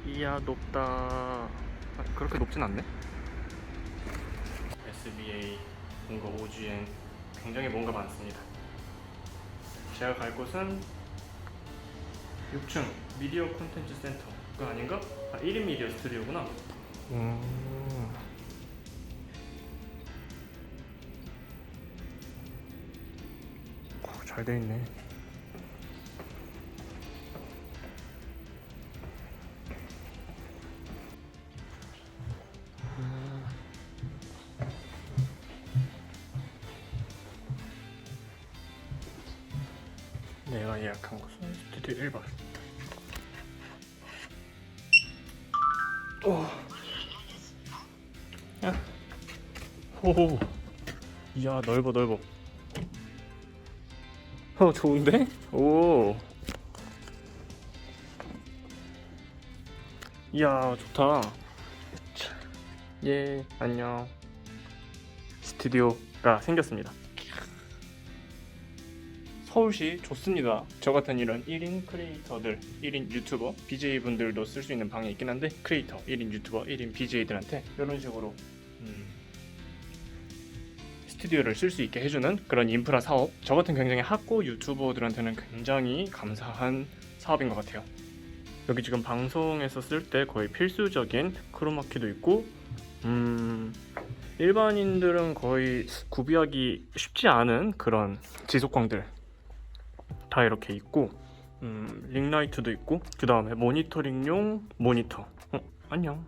이야 높다. 그렇게 높진 않네. SBA 본거 OGN 굉장히 뭔가 많습니다. 제가 갈 곳은 6층 미디어 콘텐츠 센터. 그거 아닌가? 1인 미디어 스튜디오구나. 잘 돼 있네. 내가 예약한 곳은 스튜디오 1번. 오. 야. 오. 이야 넓어. 좋은데? 오. 이야 좋다. 예 안녕. 스튜디오가 생겼습니다. 서울시 좋습니다. 저 같은 이런 1인 크리에이터들, 1인 유튜버, BJ분들도 쓸 수 있는 방이 있긴 한데 크리에이터, 1인 유튜버, 1인 BJ들한테 이런 식으로 스튜디오를 쓸 수 있게 해주는 그런 인프라 사업. 저 같은 굉장히 학고 유튜버들한테는 굉장히 감사한 사업인 것 같아요. 여기 지금 방송에서 쓸 때 거의 필수적인 크로마키도 있고 일반인들은 거의 구비하기 쉽지 않은 그런 지속광들 다 이렇게 있고 링라이트도 있고 그 다음에 모니터링용 모니터 안녕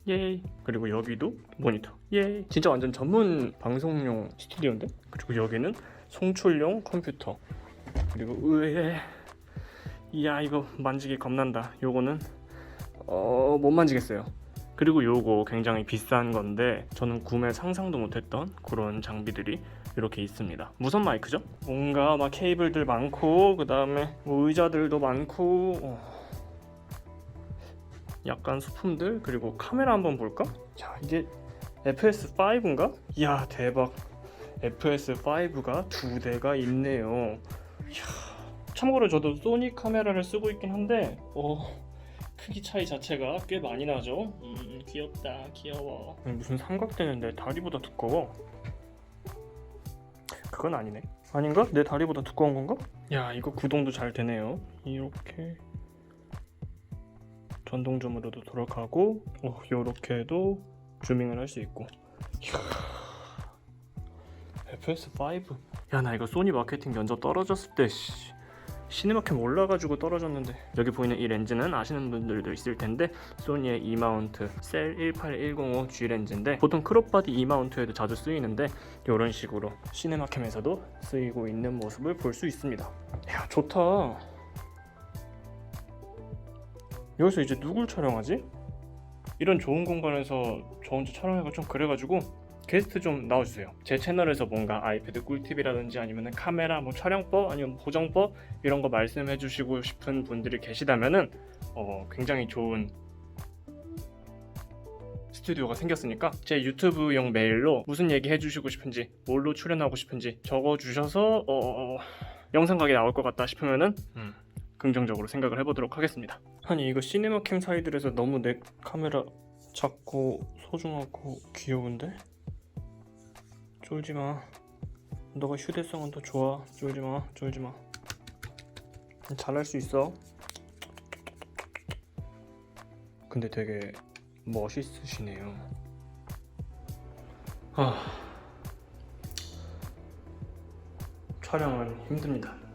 예이. 그리고 여기도 모니터 예이. 진짜 완전 전문 방송용 스튜디오인데. 그리고 여기는 송출용 컴퓨터. 그리고 으에 이야 이거 만지기 겁난다. 요거는 못 만지겠어요. 그리고 요거 굉장히 비싼 건데 저는 구매 상상도 못했던 그런 장비들이 이렇게 있습니다. 무선 마이크죠? 뭔가 막 케이블들 많고 그 다음에 뭐 의자들도 많고 약간 소품들. 그리고 카메라 한번 볼까? 자 이게 FS5인가? 이야 대박. FS5가 2대가 있네요. 이야, 참고로 저도 소니 카메라를 쓰고 있긴 한데 크기 차이 자체가 꽤 많이 나죠. 귀엽다 귀여워. 무슨 삼각대는데 다리보다 두꺼워. 그건 아니네. 아닌가? 내 다리보다 두꺼운 건가? 야 이거 구동도 잘 되네요. 이렇게 전동 줌으로도 돌아가고 요렇게도 줌밍을 할 수 있고. 이야, FS5. 야 나 이거 소니 마케팅 면접 떨어졌을 때 시네마캠 올라가지고 떨어졌는데. 여기 보이는 이 렌즈는 아시는 분들도 있을 텐데 소니의 E마운트 셀 18105 G 렌즈인데 보통 크롭바디 E마운트에도 자주 쓰이는데 이런 식으로 시네마캠에서도 쓰이고 있는 모습을 볼 수 있습니다. 야 좋다. 여기서 이제 누굴 촬영하지? 이런 좋은 공간에서 저 혼자 촬영하기가 좀 그래가지고 게스트 좀 나와주세요. 제 채널에서 뭔가 아이패드 꿀팁이라든지 아니면 카메라 뭐 촬영법 아니면 보정법 이런 거 말씀해 주시고 싶은 분들이 계시다면은 굉장히 좋은 스튜디오가 생겼으니까 제 유튜브용 메일로 무슨 얘기 해주시고 싶은지 뭘로 출연하고 싶은지 적어주셔서 영상각이 나올 것 같다 싶으면은 긍정적으로 생각을 해보도록 하겠습니다. 아니 이거 시네마캠 사이들에서 너무 내 카메라 작고 소중하고 귀여운데? 쫄지마. 너가 휴대성은 더 좋아. 쫄지마. 잘할 수 있어. 근데 되게 멋있으시네요. 촬영은 힘듭니다.